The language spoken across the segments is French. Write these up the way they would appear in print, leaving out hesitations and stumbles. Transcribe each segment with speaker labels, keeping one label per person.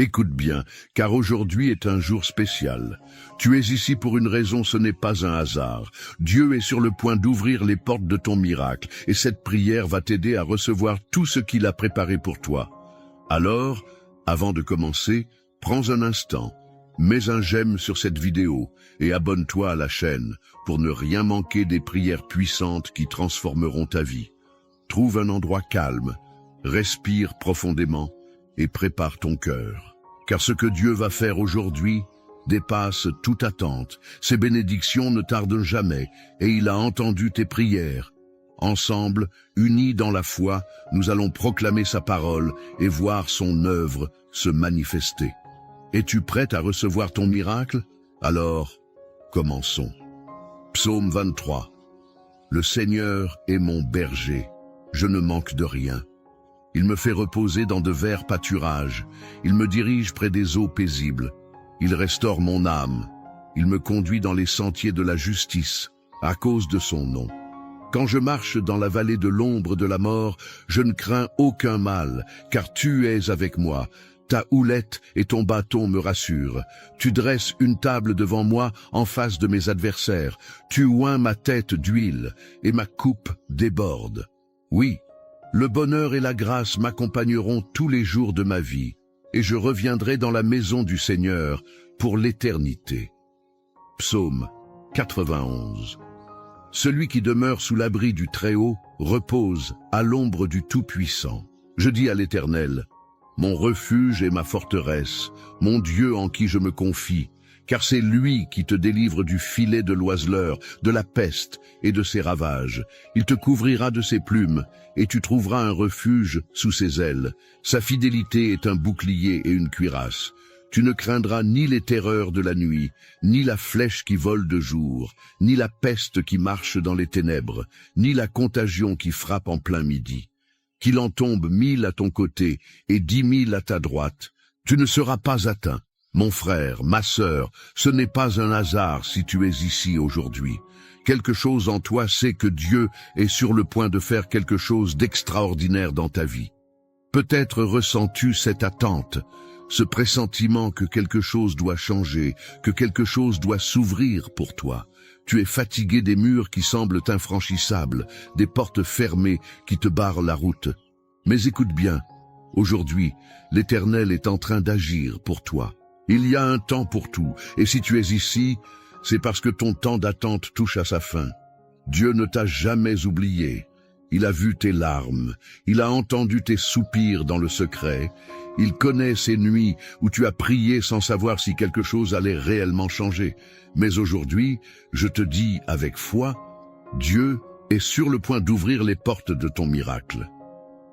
Speaker 1: Écoute bien, car aujourd'hui est un jour spécial. Tu es ici pour une raison, ce n'est pas un hasard. Dieu est sur le point d'ouvrir les portes de ton miracle, et cette prière va t'aider à recevoir tout ce qu'il a préparé pour toi. Alors, avant de commencer, prends un instant, mets un j'aime sur cette vidéo et abonne-toi à la chaîne pour ne rien manquer des prières puissantes qui transformeront ta vie. Trouve un endroit calme, respire profondément et prépare ton cœur. Car ce que Dieu va faire aujourd'hui dépasse toute attente. Ses bénédictions ne tardent jamais et il a entendu tes prières. Ensemble, unis dans la foi, nous allons proclamer sa parole et voir son œuvre se manifester. Es-tu prête à recevoir ton miracle? Alors, commençons. Psaume 23. Le Seigneur est mon berger, je ne manque de rien. Il me fait reposer dans de verts pâturages, il me dirige près des eaux paisibles. Il restaure mon âme, il me conduit dans les sentiers de la justice, à cause de son nom. Quand je marche dans la vallée de l'ombre de la mort, je ne crains aucun mal, car tu es avec moi. Ta houlette et ton bâton me rassurent. Tu dresses une table devant moi en face de mes adversaires. Tu oins ma tête d'huile et ma coupe déborde. Oui, le bonheur et la grâce m'accompagneront tous les jours de ma vie, et je reviendrai dans la maison du Seigneur pour l'éternité. Psaume 91. Celui qui demeure sous l'abri du Très-Haut repose à l'ombre du Tout-Puissant. Je dis à l'Éternel, mon refuge et ma forteresse, mon Dieu en qui je me confie, car c'est lui qui te délivre du filet de l'oiseleur, de la peste et de ses ravages. Il te couvrira de ses plumes, et tu trouveras un refuge sous ses ailes. Sa fidélité est un bouclier et une cuirasse. Tu ne craindras ni les terreurs de la nuit, ni la flèche qui vole de jour, ni la peste qui marche dans les ténèbres, ni la contagion qui frappe en plein midi. Qu'il en tombe 1000 à ton côté et 10 000 à ta droite, tu ne seras pas atteint. Mon frère, ma sœur, ce n'est pas un hasard si tu es ici aujourd'hui. Quelque chose en toi sait que Dieu est sur le point de faire quelque chose d'extraordinaire dans ta vie. Peut-être ressens-tu cette attente, ce pressentiment que quelque chose doit changer, que quelque chose doit s'ouvrir pour toi. Tu es fatigué des murs qui semblent infranchissables, des portes fermées qui te barrent la route. Mais écoute bien, aujourd'hui, l'Éternel est en train d'agir pour toi. Il y a un temps pour tout, et si tu es ici, c'est parce que ton temps d'attente touche à sa fin. Dieu ne t'a jamais oublié. Il a vu tes larmes, il a entendu tes soupirs dans le secret. Il connaît ces nuits où tu as prié sans savoir si quelque chose allait réellement changer. Mais aujourd'hui, je te dis avec foi, Dieu est sur le point d'ouvrir les portes de ton miracle.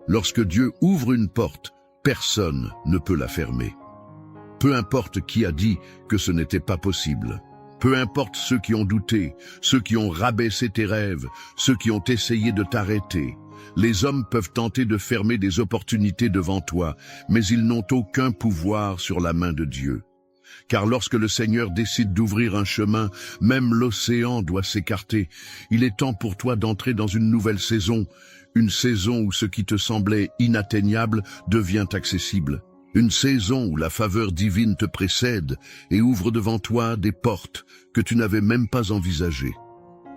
Speaker 1: Lorsque Dieu ouvre une porte, personne ne peut la fermer. Peu importe qui a dit que ce n'était pas possible. Peu importe ceux qui ont douté, ceux qui ont rabaissé tes rêves, ceux qui ont essayé de t'arrêter. Les hommes peuvent tenter de fermer des opportunités devant toi, mais ils n'ont aucun pouvoir sur la main de Dieu. Car lorsque le Seigneur décide d'ouvrir un chemin, même l'océan doit s'écarter. Il est temps pour toi d'entrer dans une nouvelle saison, une saison où ce qui te semblait inatteignable devient accessible. Une saison où la faveur divine te précède et ouvre devant toi des portes que tu n'avais même pas envisagées.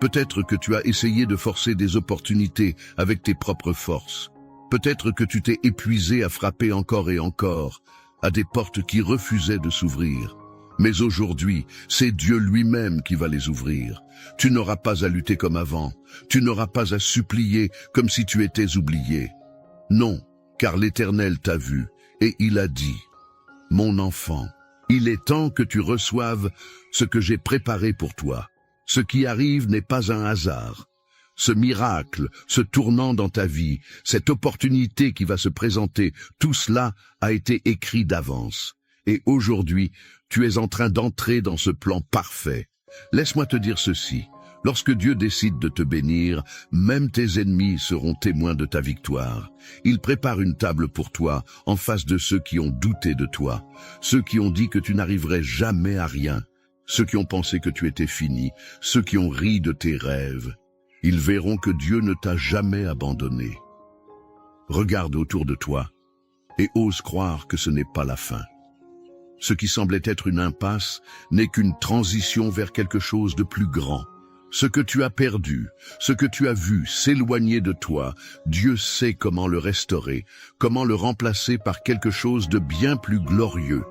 Speaker 1: Peut-être que tu as essayé de forcer des opportunités avec tes propres forces. Peut-être que tu t'es épuisé à frapper encore et encore à des portes qui refusaient de s'ouvrir. Mais aujourd'hui, c'est Dieu lui-même qui va les ouvrir. Tu n'auras pas à lutter comme avant. Tu n'auras pas à supplier comme si tu étais oublié. Non, car l'Éternel t'a vu. Et il a dit, « Mon enfant, il est temps que tu reçoives ce que j'ai préparé pour toi. Ce qui arrive n'est pas un hasard. Ce miracle, ce tournant dans ta vie, cette opportunité qui va se présenter, tout cela a été écrit d'avance. Et aujourd'hui, tu es en train d'entrer dans ce plan parfait. Laisse-moi te dire ceci. Lorsque Dieu décide de te bénir, même tes ennemis seront témoins de ta victoire. Il prépare une table pour toi en face de ceux qui ont douté de toi, ceux qui ont dit que tu n'arriverais jamais à rien, ceux qui ont pensé que tu étais fini, ceux qui ont ri de tes rêves. Ils verront que Dieu ne t'a jamais abandonné. Regarde autour de toi et ose croire que ce n'est pas la fin. Ce qui semblait être une impasse n'est qu'une transition vers quelque chose de plus grand. Ce que tu as perdu, ce que tu as vu s'éloigner de toi, Dieu sait comment le restaurer, comment le remplacer par quelque chose de bien plus glorieux.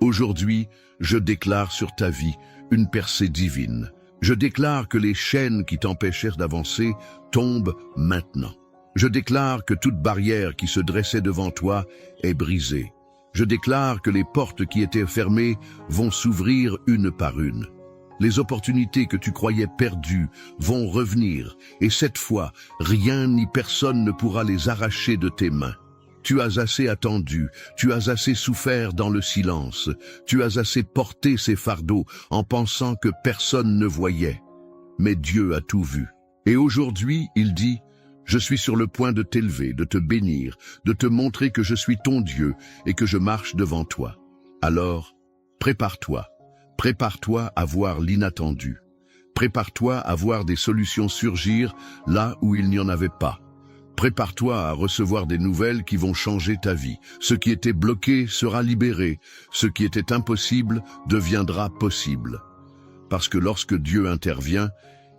Speaker 1: Aujourd'hui, je déclare sur ta vie une percée divine. Je déclare que les chaînes qui t'empêchèrent d'avancer tombent maintenant. Je déclare que toute barrière qui se dressait devant toi est brisée. Je déclare que les portes qui étaient fermées vont s'ouvrir une par une. Les opportunités que tu croyais perdues vont revenir, et cette fois, rien ni personne ne pourra les arracher de tes mains. Tu as assez attendu, tu as assez souffert dans le silence, tu as assez porté ces fardeaux en pensant que personne ne voyait. Mais Dieu a tout vu. Et aujourd'hui, il dit: je suis sur le point de t'élever, de te bénir, de te montrer que je suis ton Dieu et que je marche devant toi. Alors, prépare-toi. Prépare-toi à voir l'inattendu. Prépare-toi à voir des solutions surgir là où il n'y en avait pas. Prépare-toi à recevoir des nouvelles qui vont changer ta vie. Ce qui était bloqué sera libéré. Ce qui était impossible deviendra possible. Parce que lorsque Dieu intervient,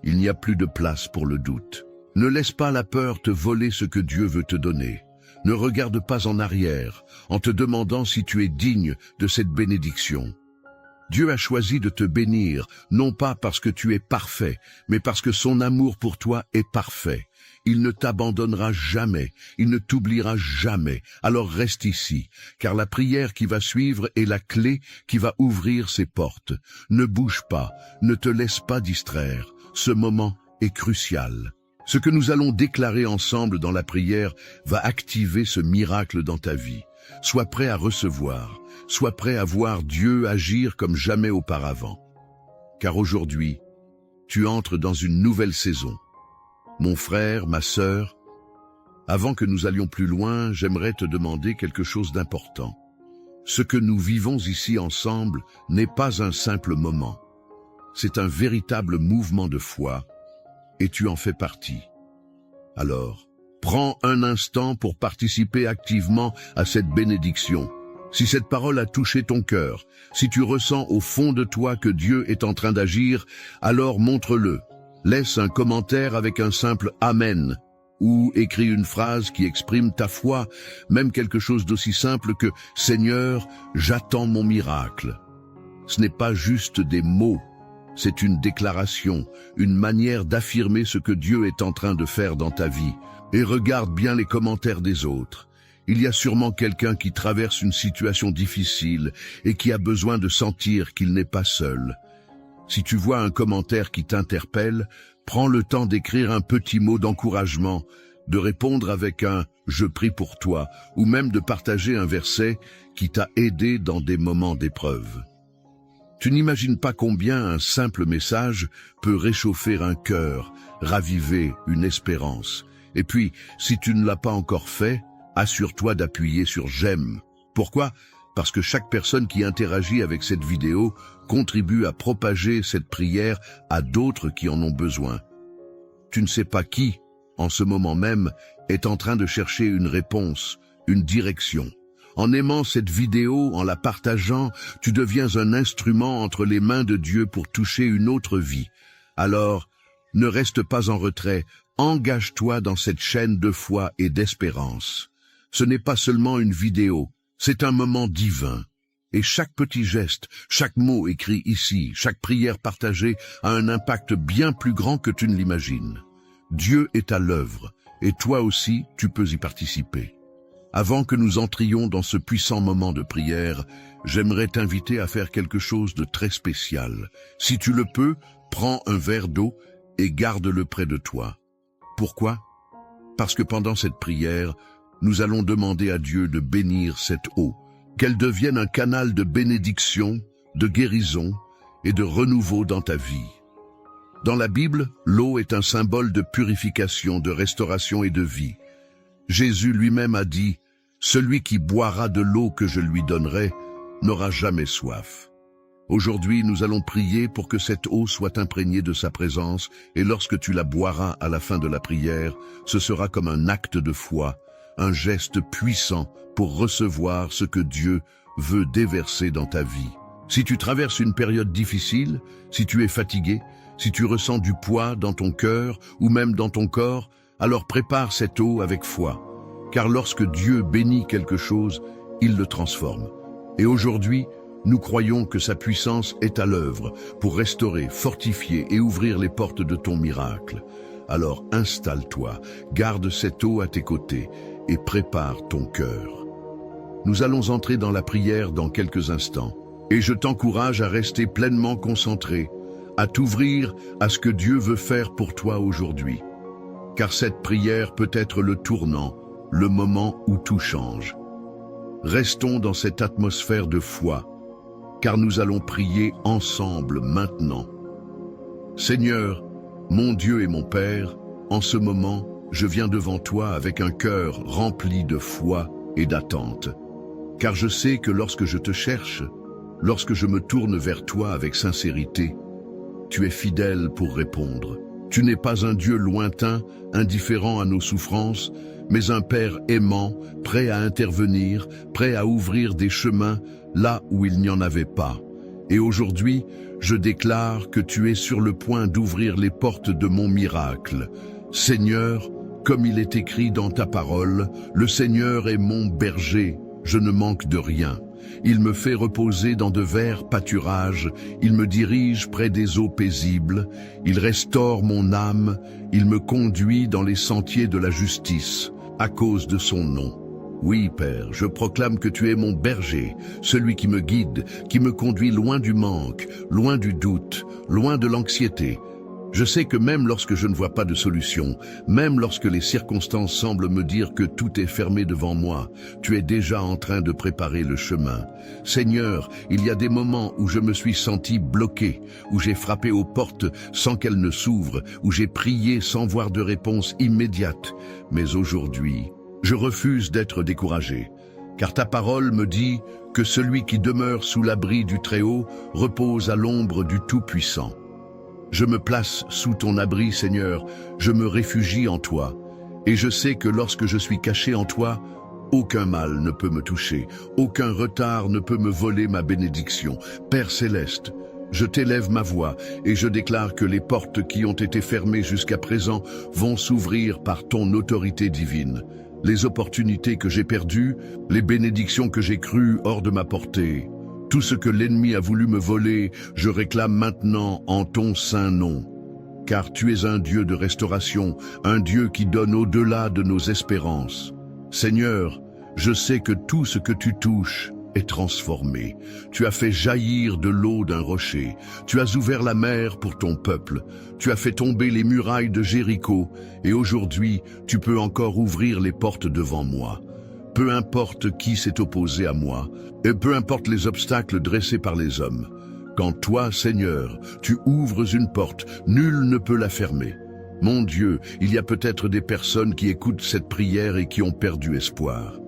Speaker 1: il n'y a plus de place pour le doute. Ne laisse pas la peur te voler ce que Dieu veut te donner. Ne regarde pas en arrière en te demandant si tu es digne de cette bénédiction. Dieu a choisi de te bénir, non pas parce que tu es parfait, mais parce que son amour pour toi est parfait. Il ne t'abandonnera jamais, il ne t'oubliera jamais. Alors reste ici, car la prière qui va suivre est la clé qui va ouvrir ces portes. Ne bouge pas, ne te laisse pas distraire. Ce moment est crucial. Ce que nous allons déclarer ensemble dans la prière va activer ce miracle dans ta vie. Sois prêt à recevoir, sois prêt à voir Dieu agir comme jamais auparavant. Car aujourd'hui, tu entres dans une nouvelle saison. Mon frère, ma sœur, avant que nous allions plus loin, j'aimerais te demander quelque chose d'important. Ce que nous vivons ici ensemble n'est pas un simple moment. C'est un véritable mouvement de foi, et tu en fais partie. Alors, prends un instant pour participer activement à cette bénédiction. Si cette parole a touché ton cœur, si tu ressens au fond de toi que Dieu est en train d'agir, alors montre-le. Laisse un commentaire avec un simple « Amen » ou écris une phrase qui exprime ta foi, même quelque chose d'aussi simple que « Seigneur, j'attends mon miracle ». Ce n'est pas juste des mots. C'est une déclaration, une manière d'affirmer ce que Dieu est en train de faire dans ta vie. Et regarde bien les commentaires des autres. Il y a sûrement quelqu'un qui traverse une situation difficile et qui a besoin de sentir qu'il n'est pas seul. Si tu vois un commentaire qui t'interpelle, prends le temps d'écrire un petit mot d'encouragement, de répondre avec un « je prie pour toi » ou même de partager un verset qui t'a aidé dans des moments d'épreuve. Tu n'imagines pas combien un simple message peut réchauffer un cœur, raviver une espérance. Et puis, si tu ne l'as pas encore fait, assure-toi d'appuyer sur « j'aime ». Pourquoi ? Parce que chaque personne qui interagit avec cette vidéo contribue à propager cette prière à d'autres qui en ont besoin. Tu ne sais pas qui, en ce moment même, est en train de chercher une réponse, une direction. En aimant cette vidéo, en la partageant, tu deviens un instrument entre les mains de Dieu pour toucher une autre vie. Alors, ne reste pas en retrait, engage-toi dans cette chaîne de foi et d'espérance. Ce n'est pas seulement une vidéo, c'est un moment divin. Et chaque petit geste, chaque mot écrit ici, chaque prière partagée a un impact bien plus grand que tu ne l'imagines. Dieu est à l'œuvre, et toi aussi, tu peux y participer. Avant que nous entrions dans ce puissant moment de prière, j'aimerais t'inviter à faire quelque chose de très spécial. Si tu le peux, prends un verre d'eau et garde-le près de toi. Pourquoi ? Parce que pendant cette prière, nous allons demander à Dieu de bénir cette eau, qu'elle devienne un canal de bénédiction, de guérison et de renouveau dans ta vie. Dans la Bible, l'eau est un symbole de purification, de restauration et de vie. Jésus lui-même a dit « Celui qui boira de l'eau que je lui donnerai n'aura jamais soif ». Aujourd'hui, nous allons prier pour que cette eau soit imprégnée de sa présence, et lorsque tu la boiras à la fin de la prière, ce sera comme un acte de foi, un geste puissant pour recevoir ce que Dieu veut déverser dans ta vie. Si tu traverses une période difficile, si tu es fatigué, si tu ressens du poids dans ton cœur ou même dans ton corps, alors prépare cette eau avec foi. Car lorsque Dieu bénit quelque chose, il le transforme. Et aujourd'hui, nous croyons que sa puissance est à l'œuvre pour restaurer, fortifier et ouvrir les portes de ton miracle. Alors installe-toi, garde cette eau à tes côtés et prépare ton cœur. Nous allons entrer dans la prière dans quelques instants. Et je t'encourage à rester pleinement concentré, à t'ouvrir à ce que Dieu veut faire pour toi aujourd'hui. Car cette prière peut être le tournant, le moment où tout change. Restons dans cette atmosphère de foi, car nous allons prier ensemble maintenant. Seigneur, mon Dieu et mon Père, en ce moment, je viens devant toi avec un cœur rempli de foi et d'attente. Car je sais que lorsque je te cherche, lorsque je me tourne vers toi avec sincérité, tu es fidèle pour répondre. Tu n'es pas un Dieu lointain, indifférent à nos souffrances, mais un Père aimant, prêt à intervenir, prêt à ouvrir des chemins là où il n'y en avait pas. Et aujourd'hui, je déclare que tu es sur le point d'ouvrir les portes de mon miracle. Seigneur, comme il est écrit dans ta parole, le Seigneur est mon berger, je ne manque de rien. Il me fait reposer dans de verts pâturages, il me dirige près des eaux paisibles, il restaure mon âme, il me conduit dans les sentiers de la justice, à cause de son nom. Oui, Père, je proclame que tu es mon berger, celui qui me guide, qui me conduit loin du manque, loin du doute, loin de l'anxiété. Je sais que même lorsque je ne vois pas de solution, même lorsque les circonstances semblent me dire que tout est fermé devant moi, tu es déjà en train de préparer le chemin. Seigneur, il y a des moments où je me suis senti bloqué, où j'ai frappé aux portes sans qu'elles ne s'ouvrent, où j'ai prié sans voir de réponse immédiate. Mais aujourd'hui, je refuse d'être découragé, car ta parole me dit que celui qui demeure sous l'abri du Très-Haut repose à l'ombre du Tout-Puissant. Je me place sous ton abri, Seigneur, je me réfugie en toi, et je sais que lorsque je suis caché en toi, aucun mal ne peut me toucher, aucun retard ne peut me voler ma bénédiction. Père céleste, je t'élève ma voix et je déclare que les portes qui ont été fermées jusqu'à présent vont s'ouvrir par ton autorité divine. Les opportunités que j'ai perdues, les bénédictions que j'ai crues hors de ma portée, tout ce que l'ennemi a voulu me voler, je réclame maintenant en ton saint nom. Car tu es un Dieu de restauration, un Dieu qui donne au-delà de nos espérances. Seigneur, je sais que tout ce que tu touches est transformé. Tu as fait jaillir de l'eau d'un rocher. Tu as ouvert la mer pour ton peuple. Tu as fait tomber les murailles de Jéricho. Et aujourd'hui, tu peux encore ouvrir les portes devant moi. Peu importe qui s'est opposé à moi, et peu importe les obstacles dressés par les hommes. Quand toi, Seigneur, tu ouvres une porte, nul ne peut la fermer. Mon Dieu, il y a peut-être des personnes qui écoutent cette prière et qui ont perdu espoir.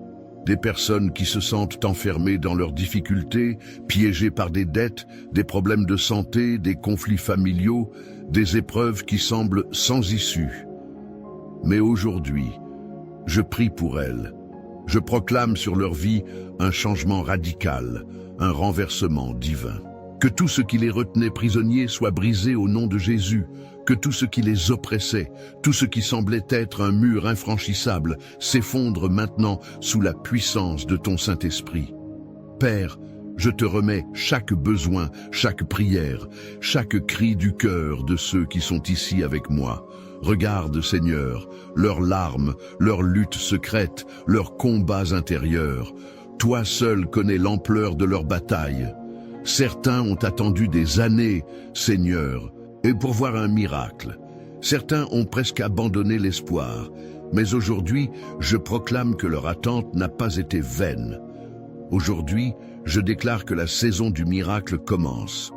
Speaker 1: Des personnes qui se sentent enfermées dans leurs difficultés, piégées par des dettes, des problèmes de santé, des conflits familiaux, des épreuves qui semblent sans issue. Mais aujourd'hui, je prie pour elles. Je proclame sur leur vie un changement radical, un renversement divin. Que tout ce qui les retenait prisonniers soit brisé au nom de Jésus, que tout ce qui les oppressait, tout ce qui semblait être un mur infranchissable, s'effondre maintenant sous la puissance de ton Saint-Esprit. Père, je te remets chaque besoin, chaque prière, chaque cri du cœur de ceux qui sont ici avec moi. Regarde, Seigneur, leurs larmes, leurs luttes secrètes, leurs combats intérieurs. Toi seul connais l'ampleur de leur bataille. Certains ont attendu des années, Seigneur, et pour voir un miracle. Certains ont presque abandonné l'espoir, mais aujourd'hui, je proclame que leur attente n'a pas été vaine. Aujourd'hui, je déclare que la saison du miracle commence.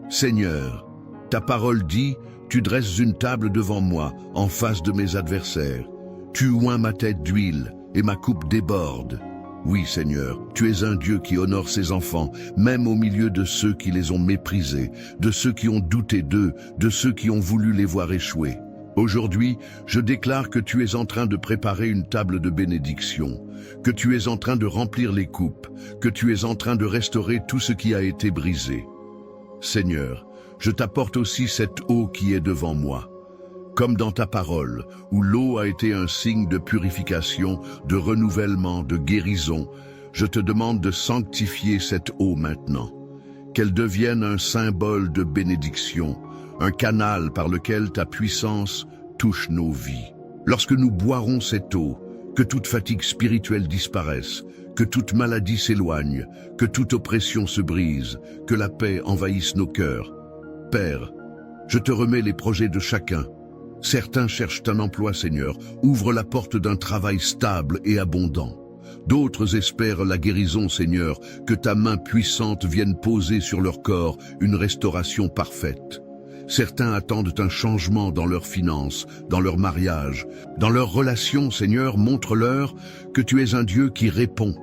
Speaker 1: Seigneur, ta parole dit: tu dresses une table devant moi, en face de mes adversaires. Tu oins ma tête d'huile, et ma coupe déborde. Oui, Seigneur, tu es un Dieu qui honore ses enfants, même au milieu de ceux qui les ont méprisés, de ceux qui ont douté d'eux, de ceux qui ont voulu les voir échouer. Aujourd'hui, je déclare que tu es en train de préparer une table de bénédiction, que tu es en train de remplir les coupes, que tu es en train de restaurer tout ce qui a été brisé. Seigneur, je t'apporte aussi cette eau qui est devant moi. Comme dans ta parole, où l'eau a été un signe de purification, de renouvellement, de guérison, je te demande de sanctifier cette eau maintenant. Qu'elle devienne un symbole de bénédiction, un canal par lequel ta puissance touche nos vies. Lorsque nous boirons cette eau, que toute fatigue spirituelle disparaisse, que toute maladie s'éloigne, que toute oppression se brise, que la paix envahisse nos cœurs. Père, je te remets les projets de chacun. Certains cherchent un emploi, Seigneur, ouvre la porte d'un travail stable et abondant. D'autres espèrent la guérison, Seigneur, que ta main puissante vienne poser sur leur corps une restauration parfaite. Certains attendent un changement dans leurs finances, dans leur mariage, dans leurs relations, Seigneur, montre-leur que tu es un Dieu qui répond.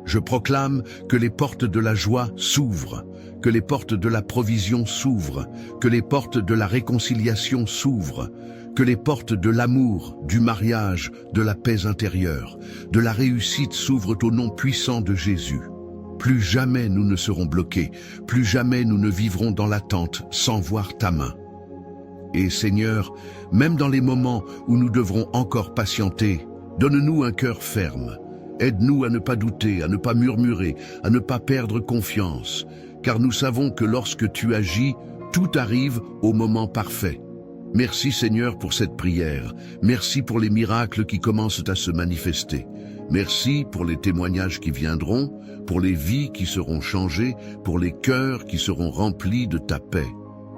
Speaker 1: Je proclame que les portes de la joie s'ouvrent, que les portes de la provision s'ouvrent, que les portes de la réconciliation s'ouvrent, que les portes de l'amour, du mariage, de la paix intérieure, de la réussite s'ouvrent au nom puissant de Jésus. Plus jamais nous ne serons bloqués, plus jamais nous ne vivrons dans l'attente sans voir ta main. Et Seigneur, même dans les moments où nous devrons encore patienter, donne-nous un cœur ferme. Aide-nous à ne pas douter, à ne pas murmurer, à ne pas perdre confiance, car nous savons que lorsque tu agis, tout arrive au moment parfait. Merci Seigneur pour cette prière, merci pour les miracles qui commencent à se manifester. Merci pour les témoignages qui viendront, pour les vies qui seront changées, pour les cœurs qui seront remplis de ta paix.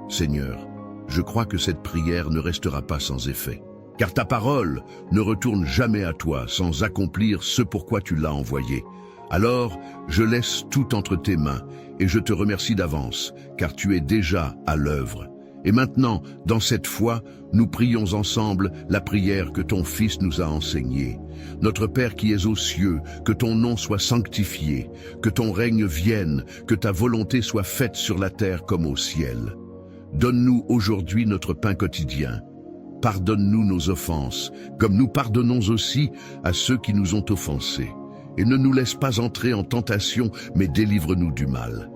Speaker 1: Seigneur, je crois que cette prière ne restera pas sans effet. Car ta parole ne retourne jamais à toi sans accomplir ce pourquoi tu l'as envoyée. Alors, je laisse tout entre tes mains et je te remercie d'avance, car tu es déjà à l'œuvre. Et maintenant, dans cette foi, nous prions ensemble la prière que ton Fils nous a enseignée. Notre Père qui es aux cieux, que ton nom soit sanctifié, que ton règne vienne, que ta volonté soit faite sur la terre comme au ciel. Donne-nous aujourd'hui notre pain quotidien. Pardonne-nous nos offenses, comme nous pardonnons aussi à ceux qui nous ont offensés. Et ne nous laisse pas entrer en tentation, mais délivre-nous du mal.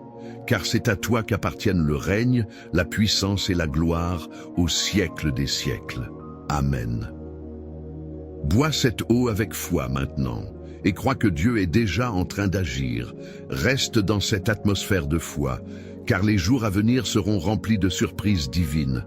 Speaker 1: Car c'est à toi qu'appartiennent le règne, la puissance et la gloire au siècle des siècles. Amen. Bois cette eau avec foi maintenant, et crois que Dieu est déjà en train d'agir. Reste dans cette atmosphère de foi, car les jours à venir seront remplis de surprises divines.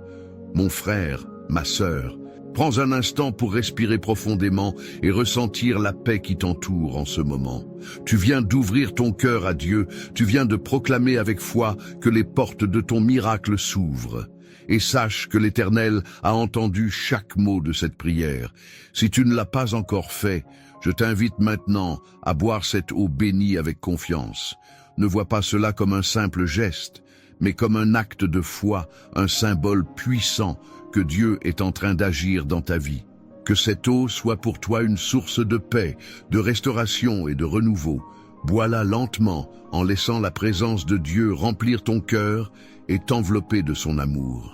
Speaker 1: Mon frère, ma sœur, prends un instant pour respirer profondément et ressentir la paix qui t'entoure en ce moment. Tu viens d'ouvrir ton cœur à Dieu, tu viens de proclamer avec foi que les portes de ton miracle s'ouvrent. Et sache que l'Éternel a entendu chaque mot de cette prière. Si tu ne l'as pas encore fait, je t'invite maintenant à boire cette eau bénie avec confiance. Ne vois pas cela comme un simple geste, mais comme un acte de foi, un symbole puissant que Dieu est en train d'agir dans ta vie. Que cette eau soit pour toi une source de paix, de restauration et de renouveau. Bois-la lentement en laissant la présence de Dieu remplir ton cœur et t'envelopper de son amour.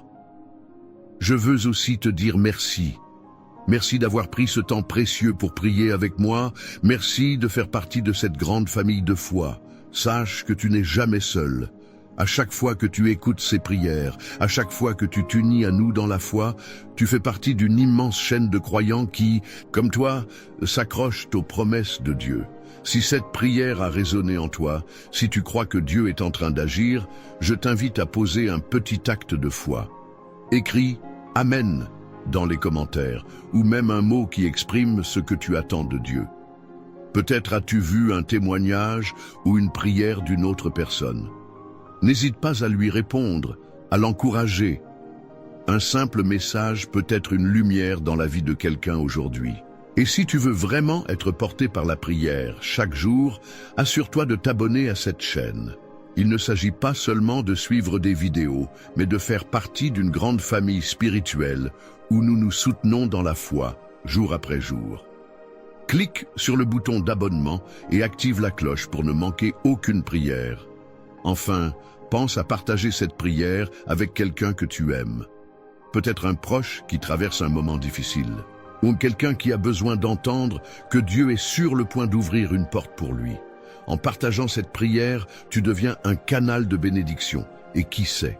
Speaker 1: Je veux aussi te dire merci. Merci d'avoir pris ce temps précieux pour prier avec moi. Merci de faire partie de cette grande famille de foi. Sache que tu n'es jamais seul. À chaque fois que tu écoutes ces prières, à chaque fois que tu t'unis à nous dans la foi, tu fais partie d'une immense chaîne de croyants qui, comme toi, s'accrochent aux promesses de Dieu. Si cette prière a résonné en toi, si tu crois que Dieu est en train d'agir, je t'invite à poser un petit acte de foi. Écris « Amen » dans les commentaires, ou même un mot qui exprime ce que tu attends de Dieu. Peut-être as-tu vu un témoignage ou une prière d'une autre personne. N'hésite pas à lui répondre, à l'encourager. Un simple message peut être une lumière dans la vie de quelqu'un aujourd'hui. Et si tu veux vraiment être porté par la prière chaque jour, assure-toi de t'abonner à cette chaîne. Il ne s'agit pas seulement de suivre des vidéos, mais de faire partie d'une grande famille spirituelle où nous nous soutenons dans la foi, jour après jour. Clique sur le bouton d'abonnement et active la cloche pour ne manquer aucune prière. Enfin, pense à partager cette prière avec quelqu'un que tu aimes. peut-être un proche qui traverse un moment difficile, ou quelqu'un qui a besoin d'entendre que Dieu est sur le point d'ouvrir une porte pour lui. En partageant cette prière, tu deviens un canal de bénédiction. Et qui sait,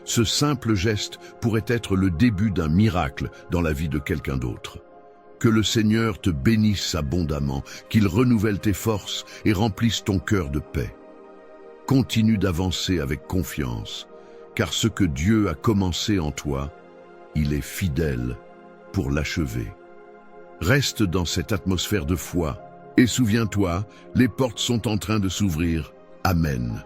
Speaker 1: ce simple geste pourrait être le début d'un miracle dans la vie de quelqu'un d'autre. Que le Seigneur te bénisse abondamment, qu'il renouvelle tes forces et remplisse ton cœur de paix. Continue d'avancer avec confiance, car ce que Dieu a commencé en toi, il est fidèle pour l'achever. Reste dans cette atmosphère de foi et souviens-toi, les portes sont en train de s'ouvrir. Amen.